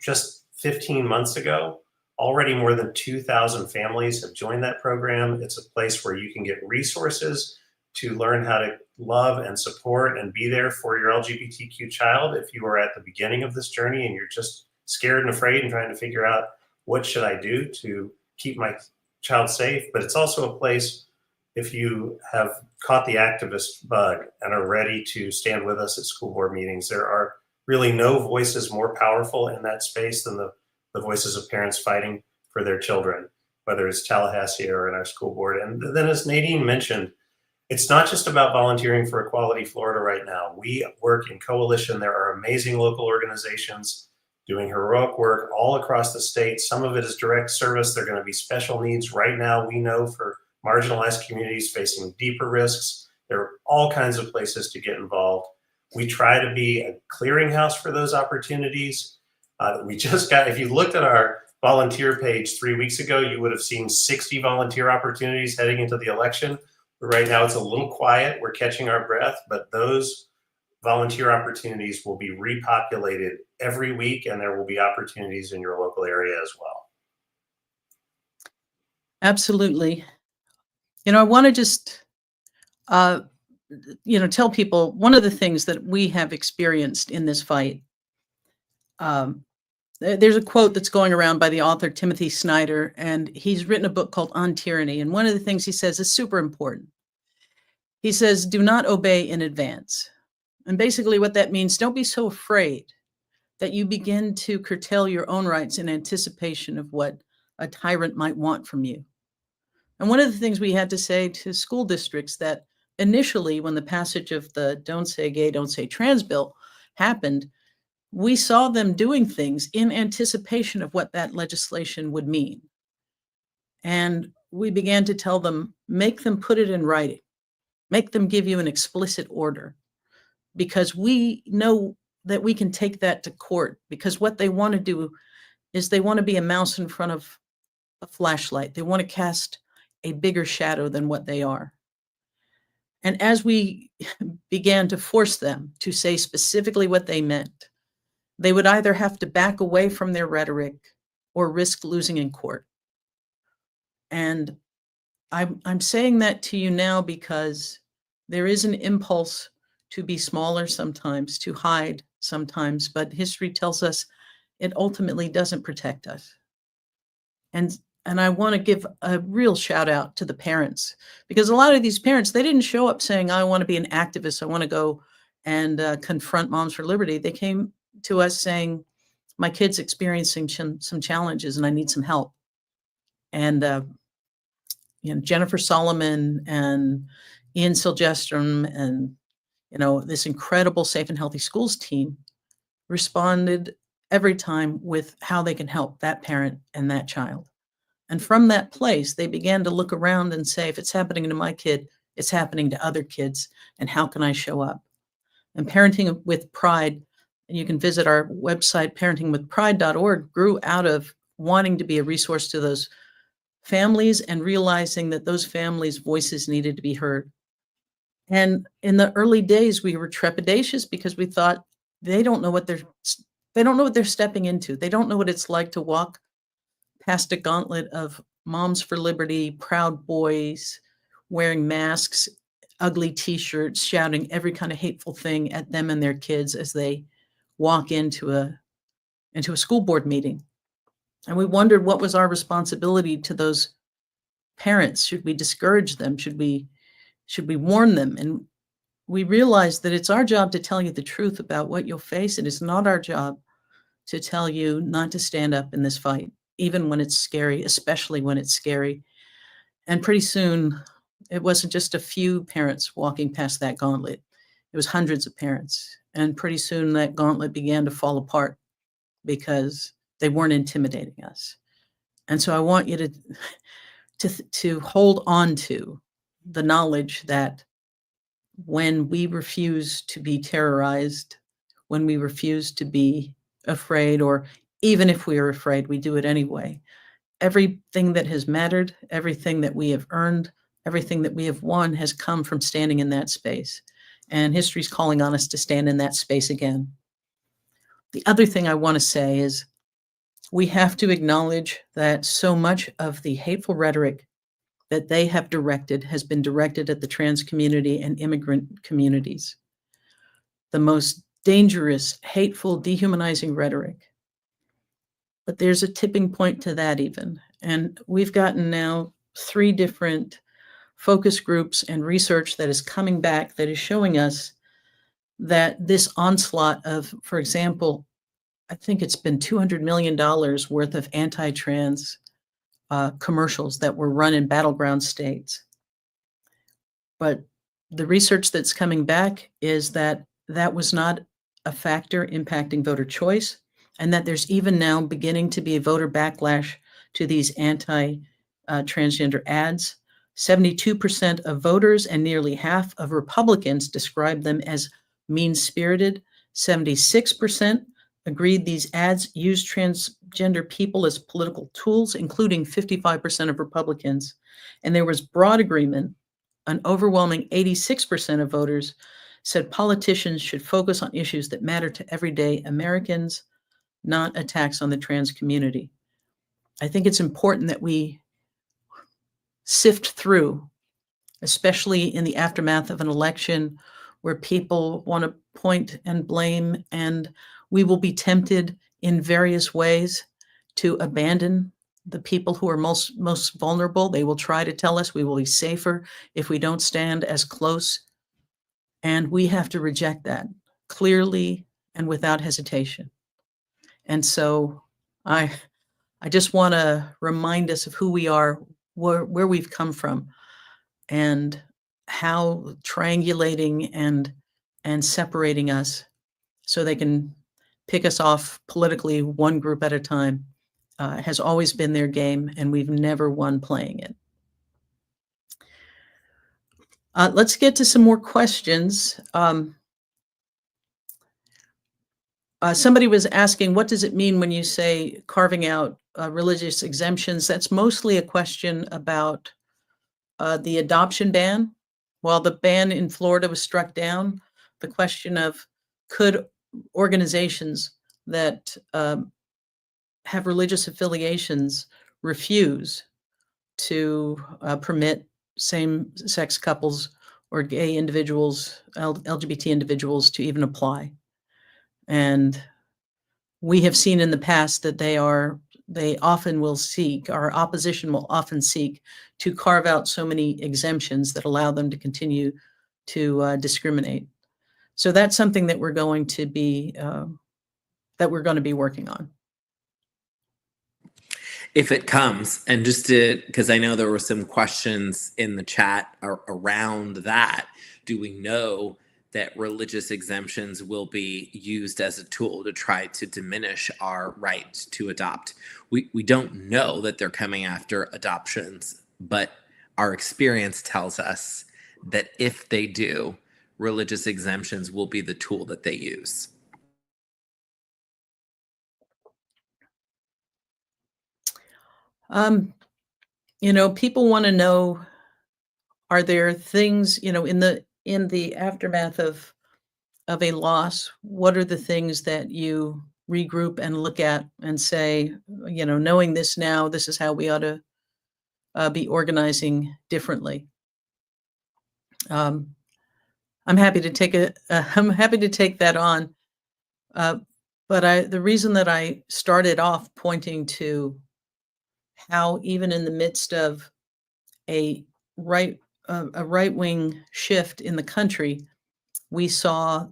just 15 months ago. Already more than 2,000 families have joined that program. It's a place where you can get resources to learn how to love and support and be there for your LGBTQ child if you are at the beginning of this journey and you're just scared and afraid and trying to figure out what should I do to keep my child safe. But it's also a place, if you have caught the activist bug and are ready to stand with us at school board meetings, there are really no voices more powerful in that space than the voices of parents fighting for their children, whether it's Tallahassee or in our school board. And then, as Nadine mentioned, it's not just about volunteering for Equality Florida right now. We work in coalition. There are amazing local organizations doing heroic work all across the state. Some of it is direct service. There are going to be special needs right now, we know, for marginalized communities facing deeper risks. There are all kinds of places to get involved. We try to be a clearinghouse for those opportunities. We just got, if you looked at our volunteer page 3 weeks ago, you would have seen 60 volunteer opportunities heading into the election. Right now it's a little quiet. We're catching our breath, but those volunteer opportunities will be repopulated every week, and there will be opportunities in your local area as well. Absolutely. I want to just, tell people one of the things that we have experienced in this fight. There's a quote that's going around by the author Timothy Snyder, and he's written a book called On Tyranny. And one of the things he says is super important. He says, do not obey in advance. And basically what that means, don't be so afraid that you begin to curtail your own rights in anticipation of what a tyrant might want from you. And one of the things we had to say to school districts that initially, when the passage of the Don't Say Gay, Don't Say Trans bill happened, we saw them doing things in anticipation of what that legislation would mean. And we began to tell them, make them put it in writing, make them give you an explicit order, because we know that we can take that to court, because what they want to do is they want to be a mouse in front of a flashlight. They want to cast a bigger shadow than what they are. And as we began to force them to say specifically what they meant, they would either have to back away from their rhetoric or risk losing in court. And I'm saying that to you now because there is an impulse to be smaller sometimes, to hide sometimes, but history tells us it ultimately doesn't protect us. And I want to give a real shout out to the parents, because a lot of these parents, they didn't show up saying, I want to be an activist, I want to go and confront Moms for Liberty. They came to us saying, my kid's experiencing some challenges and I need some help. And Jennifer Solomon and Ian Silgestrom and this incredible Safe and Healthy Schools team responded every time with how they can help that parent and that child. And from that place, they began to look around and say, if it's happening to my kid, it's happening to other kids, and how can I show up? And Parenting with Pride, and you can visit our website, parentingwithpride.org, grew out of wanting to be a resource to those families and realizing that those families' voices needed to be heard. And in the early days, we were trepidatious because we thought they don't know what they're stepping into. They don't know what it's like to walk past a gauntlet of Moms for Liberty, Proud Boys, wearing masks, ugly T-shirts, shouting every kind of hateful thing at them and their kids as they walk into a school board meeting. And we wondered, what was our responsibility to those parents? Should we discourage them? Should we warn them? And we realized that it's our job to tell you the truth about what you'll face. It is not our job to tell you not to stand up in this fight, even when it's scary, especially when it's scary. And pretty soon, it wasn't just a few parents walking past that gauntlet. It was hundreds of parents. And pretty soon that gauntlet began to fall apart because they weren't intimidating us. And so I want you to hold on to the knowledge that when we refuse to be terrorized, when we refuse to be afraid, or even if we are afraid, we do it anyway. Everything that has mattered, everything that we have earned, everything that we have won has come from standing in that space. And history's calling on us to stand in that space again. The other thing I want to say is we have to acknowledge that so much of the hateful rhetoric that they have directed has been directed at the trans community and immigrant communities. The most dangerous, hateful, dehumanizing rhetoric. But there's a tipping point to that even. And we've gotten now 3 different focus groups and research that is coming back that is showing us that this onslaught of, for example, I think it's been $200 million worth of anti-trans commercials that were run in battleground states. But the research that's coming back is that that was not a factor impacting voter choice, and that there's even now beginning to be a voter backlash to these anti-transgender ads. 72% of voters and nearly half of Republicans described them as mean-spirited. 76% agreed these ads use transgender people as political tools, including 55% of Republicans. And there was broad agreement. An overwhelming 86% of voters said politicians should focus on issues that matter to everyday Americans, not attacks on the trans community. I think it's important that we sift through, especially in the aftermath of an election where people want to point and blame, and we will be tempted in various ways to abandon the people who are most vulnerable. They will try to tell us we will be safer if we don't stand as close. And we have to reject that clearly and without hesitation. And so I just want to remind us of who we are, where we've come from, and how triangulating and separating us so they can pick us off politically one group at a time has always been their game, and we've never won playing it. Let's get to some more questions. Somebody was asking, what does it mean when you say carving out religious exemptions? That's mostly a question about the adoption ban. While the ban in Florida was struck down, the question of could organizations that have religious affiliations refuse to permit same-sex couples or gay individuals, LGBT individuals to even apply. And we have seen in the past that they often will seek, our opposition will often seek to carve out so many exemptions that allow them to continue to discriminate. So that's something that we're going to be working on. If it comes, and just to, because I know there were some questions in the chat around that, do we know that religious exemptions will be used as a tool to try to diminish our right to adopt? We don't know that they're coming after adoptions, but our experience tells us that if they do, religious exemptions will be the tool that they use. People want to know, are there things, in the aftermath of a loss, what are the things that you regroup and look at and say, knowing this now, this is how we ought to be organizing differently. I'm happy to take that on. But the reason that I started off pointing to how even in the midst of a right-wing shift in the country, we saw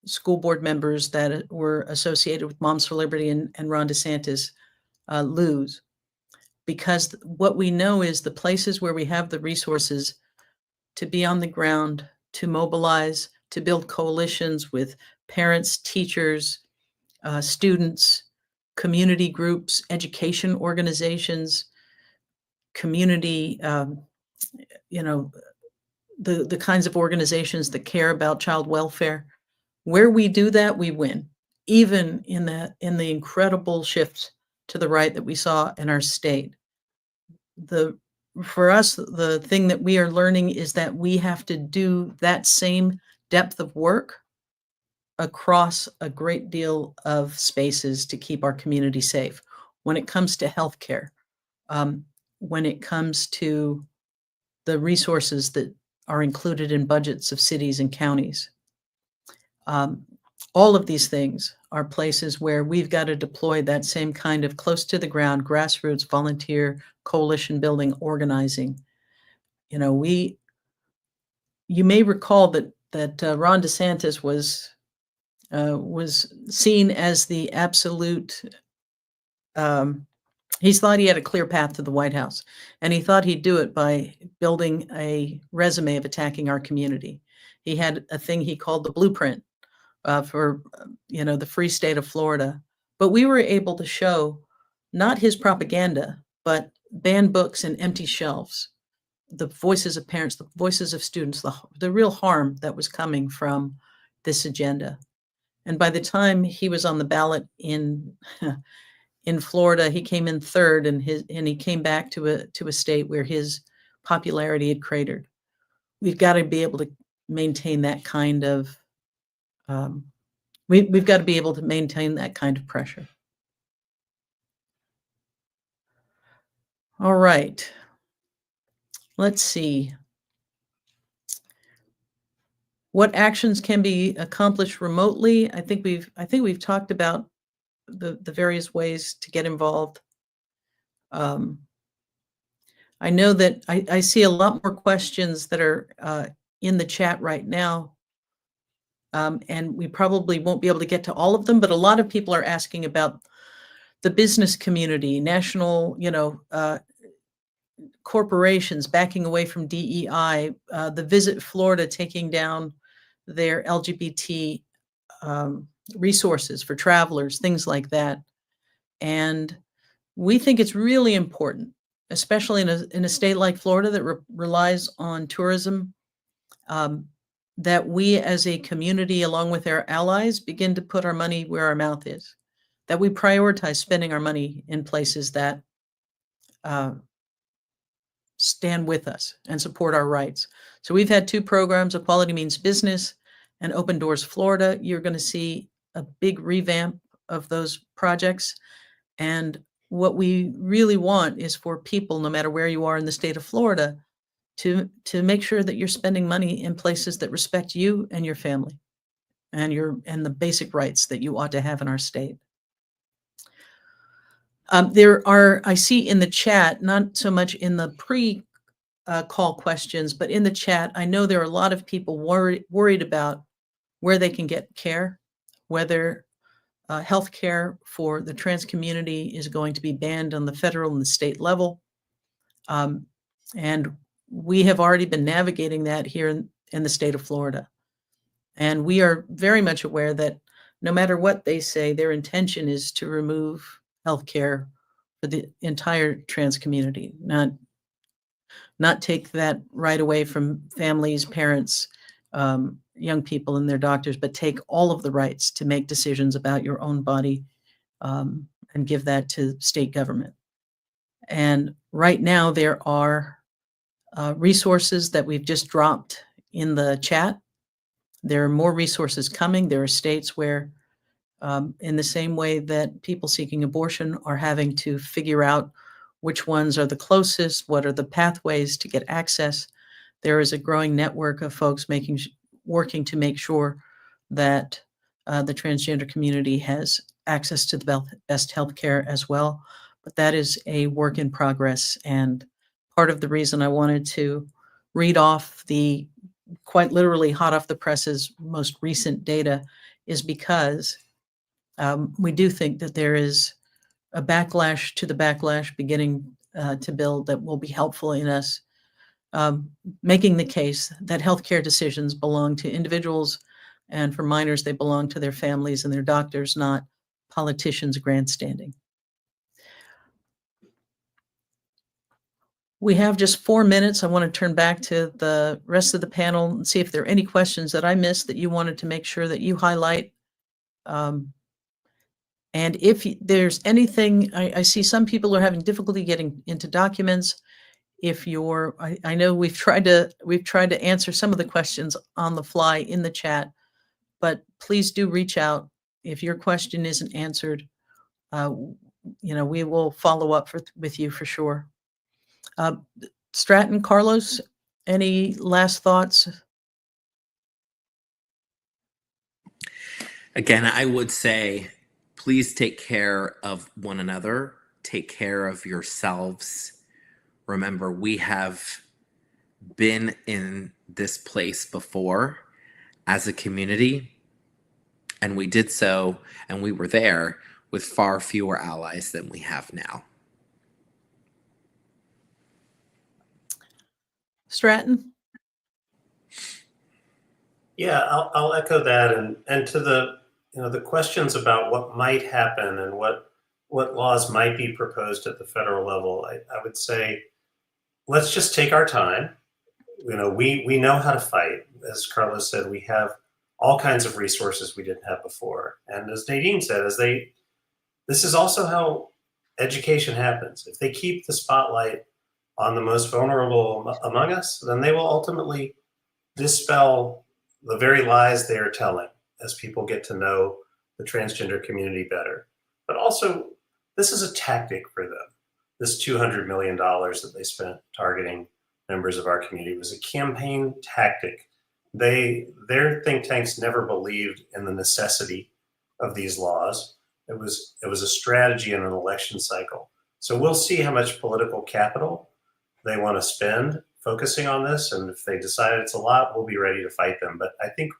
school board members that were associated with Moms for Liberty and Ron DeSantis lose. Because what we know is the places where we have the resources to be on the ground, to mobilize, to build coalitions with parents, teachers, students, community groups, education organizations, community, the kinds of organizations that care about child welfare. Where we do that, we win, even in the incredible shift to the right that we saw in our state. For us, the thing that we are learning is that we have to do that same depth of work across a great deal of spaces to keep our community safe. When it comes to healthcare, when it comes to the resources that are included in budgets of cities and counties. All of these things are places where we've got to deploy that same kind of close to the ground, grassroots, volunteer, coalition building, organizing. You know, you may recall that Ron DeSantis was seen as the absolute. He thought he had a clear path to the White House, and he thought he'd do it by building a resume of attacking our community. He had a thing he called the blueprint for the free state of Florida. But we were able to show not his propaganda, but banned books and empty shelves, the voices of parents, the voices of students, the real harm that was coming from this agenda. And by the time he was on the ballot in Florida, he came in third, and he came back to a state where his popularity had cratered. We've got to be able to maintain that kind of we've got to be able to maintain that kind of pressure. All right. Let's see. What actions can be accomplished remotely? I think we've talked about the various ways to get involved. I know that I see a lot more questions that are in the chat right now. And we probably won't be able to get to all of them, but a lot of people are asking about the business community, national, corporations backing away from DEI, the Visit Florida taking down their LGBT resources for travelers, things like that. And we think it's really important, especially in a state like Florida that relies on tourism, that we as a community, along with our allies, begin to put our money where our mouth is, that we prioritize spending our money in places that stand with us and support our rights. So we've had two programs, Equality Means Business and Open Doors Florida. You're going to see a big revamp of those projects. And what we really want is for people, no matter where you are in the state of Florida, to make sure that you're spending money in places that respect you and your family and the basic rights that you ought to have in our state. I see in the chat, not so much in the pre-call questions, but in the chat, I know there are a lot of people worried about where they can get care, whether health care for the trans community is going to be banned on the federal and the state level. And we have already been navigating that here in the state of Florida. And we are very much aware that no matter what they say, their intention is to remove health care for the entire trans community, not take that right away from families, parents, young people and their doctors, but take all of the rights to make decisions about your own body and give that to state government. And right now there are resources that we've just dropped in the chat. There are more resources coming. There are states where, in the same way that people seeking abortion are having to figure out which ones are the closest, what are the pathways to get access, there is a growing network of folks working to make sure that the transgender community has access to the best health care as well. But that is a work in progress. And part of the reason I wanted to read off the quite literally hot off the presses most recent data is because we do think that there is a backlash to the backlash beginning to build that will be helpful in us making the case that healthcare decisions belong to individuals, and for minors, they belong to their families and their doctors, not politicians grandstanding. We have just 4 minutes. I want to turn back to the rest of the panel and see if there are any questions that I missed that you wanted to make sure that you highlight. And if there's anything, I see some people are having difficulty getting into documents. If you're, I know we've tried to answer some of the questions on the fly in the chat, but please do reach out if your question isn't answered. We will follow up with you for sure. Stratton, Carlos, any last thoughts? Again, I would say, please take care of one another. Take care of yourselves. Remember, we have been in this place before as a community, and we did so, and we were there with far fewer allies than we have now. Stratton? Yeah, I'll echo that, and to the questions about what might happen and what laws might be proposed at the federal level. I would say, let's just take our time. We know how to fight. As Carlos said, we have all kinds of resources we didn't have before. And as Nadine said, this is also how education happens. If they keep the spotlight on the most vulnerable among us, then they will ultimately dispel the very lies they are telling as people get to know the transgender community better. But also, this is a tactic for them. This $200 million that they spent targeting members of our community was a campaign tactic. Their think tanks never believed in the necessity of these laws. It was a strategy in an election cycle. So we'll see how much political capital they want to spend focusing on this, and if they decide it's a lot, we'll be ready to fight them. But I think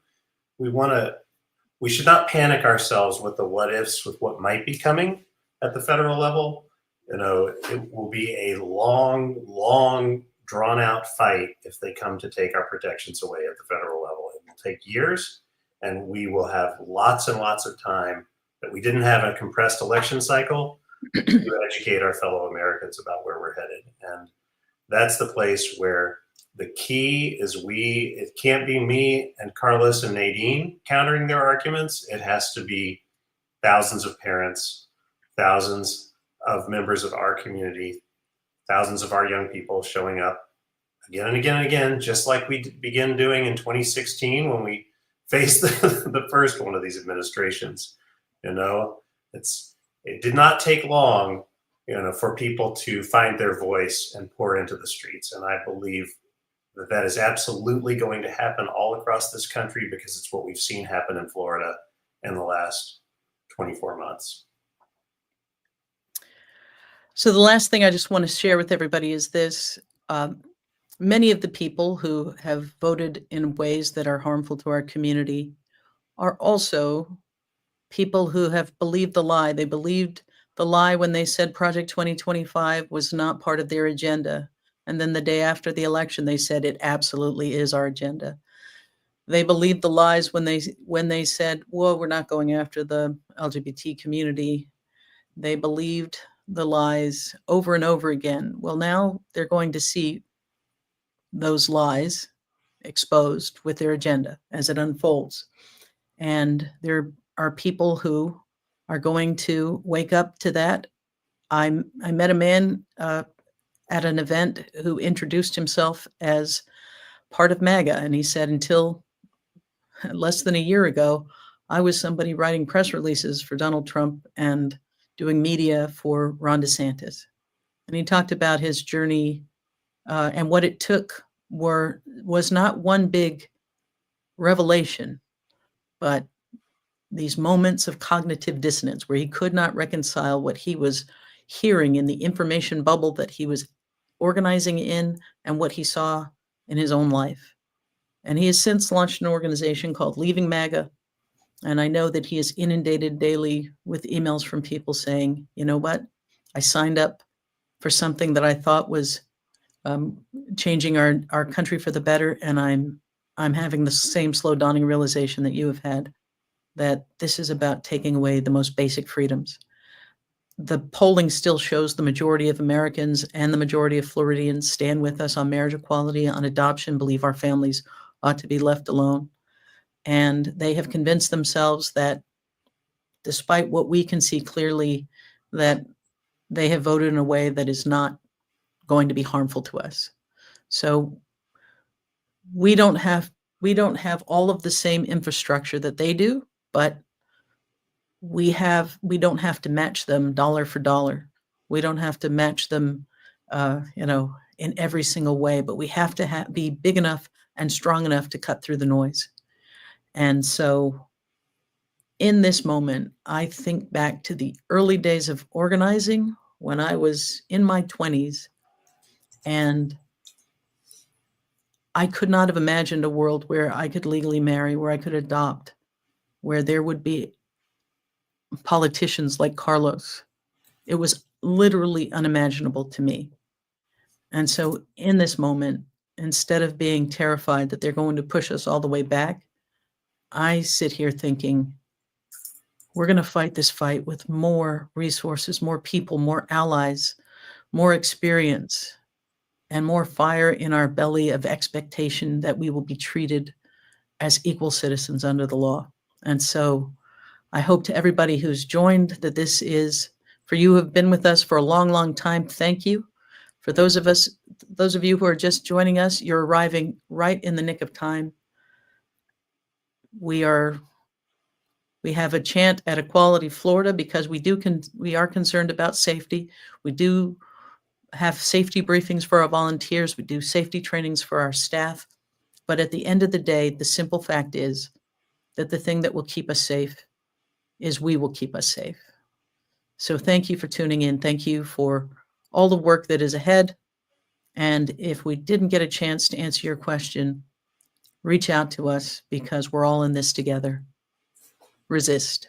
we should not panic ourselves with the what ifs, with what might be coming at the federal level. It will be a long, drawn out fight if they come to take our protections away at the federal level. It will take years, and we will have lots and lots of time that we didn't have a compressed election cycle to educate our fellow Americans about where we're headed. And that's the place where the key is it can't be me and Carlos and Nadine countering their arguments. It has to be thousands of parents, thousands of members of our community, thousands of our young people showing up again and again and again, just like we began doing in 2016 when we faced the first one of these administrations. It did not take long for people to find their voice and pour into the streets. And I believe that is absolutely going to happen all across this country, because it's what we've seen happen in Florida in the last 24 months. So the last thing I just want to share with everybody is this. Many of the people who have voted in ways that are harmful to our community are also people who have believed the lie. They believed the lie when they said Project 2025 was not part of their agenda. And then the day after the election, they said it absolutely is our agenda. They believed the lies when they said, well, we're not going after the LGBT community. They believed the lies over and over again. Well, now they're going to see those lies exposed with their agenda as it unfolds. And there are people who are going to wake up to that. I met a man at an event who introduced himself as part of MAGA, and he said, until less than a year ago, I was somebody writing press releases for Donald Trump and doing media for Ron DeSantis. And he talked about his journey and what it took was not one big revelation, but these moments of cognitive dissonance where he could not reconcile what he was hearing in the information bubble that he was organizing in and what he saw in his own life. And he has since launched an organization called Leaving MAGA. And I know that he is inundated daily with emails from people saying, you know what, I signed up for something that I thought was changing our country for the better, and I'm having the same slow dawning realization that you have had, that this is about taking away the most basic freedoms. the polling still shows the majority of Americans and the majority of Floridians stand with us on marriage equality, on adoption, believe our families ought to be left alone. And they have convinced themselves that despite what we can see clearly, that they have voted in a way that is not going to be harmful to us. So we don't have all of the same infrastructure that they do, but we don't have to match them dollar for dollar. We don't have to match them, in every single way, but we have to be big enough and strong enough to cut through the noise. And so in this moment, I think back to the early days of organizing when I was in my 20s, and I could not have imagined a world where I could legally marry, where I could adopt, where there would be politicians like Carlos. It was literally unimaginable to me. And so in this moment, instead of being terrified that they're going to push us all the way back, I sit here thinking, we're going to fight this fight with more resources, more people, more allies, more experience, and more fire in our belly of expectation that we will be treated as equal citizens under the law. And so I hope to everybody who's joined that this is, for you who have been with us for a long, long time, thank you. For those of you who are just joining us, you're arriving right in the nick of time. We have a chant at Equality Florida because we are concerned about safety. We do have safety briefings for our volunteers. We do safety trainings for our staff. But at the end of the day, the simple fact is that the thing that will keep us safe is we will keep us safe. So thank you for tuning in. Thank you for all the work that is ahead. And if we didn't get a chance to answer your question, reach out to us because we're all in this together. Resist.